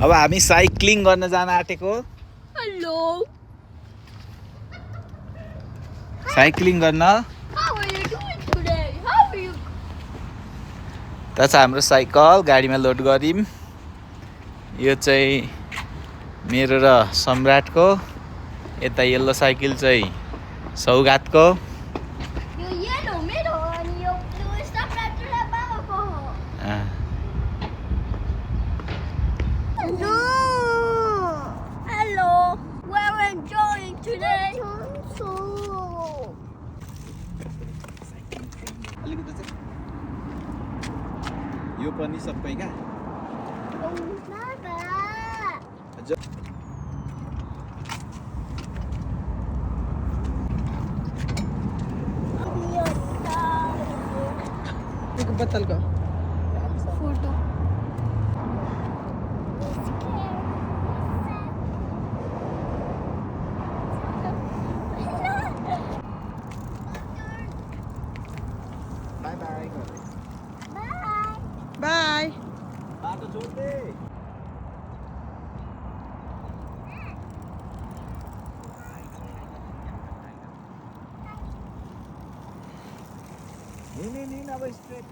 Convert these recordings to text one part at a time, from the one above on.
अब हामी साइक्लिङ गर्न जान आँटेको। हेलो साइक्लिङ गर्न How are you doing today? How are you? त चाहिँ हाम्रो साइकल गाडीमा लोड गऱ्यौँ। यो चाहिँ मेरो र सम्राटको, यता येल्लो साइकल चाहिँ सौगातको। यो yellow मेरो अनि यो blue सम्राट र बाबाको हो। Hello. Hello. We're enjoying today. यो पनि सबै क्या बत्तल का फोटो बाई बाई बाय बाटो छोड्दे। हिँड अब स्ट्रेट।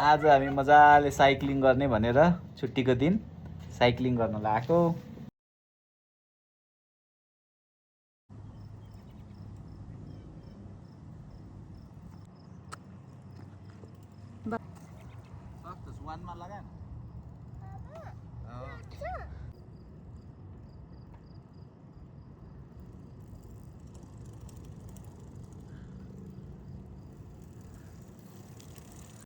आज हामी मजाले साइक्लिङ गर्ने भनेर छुट्टीको दिन साइक्लिङ गर्न लागेको। वानमा लगा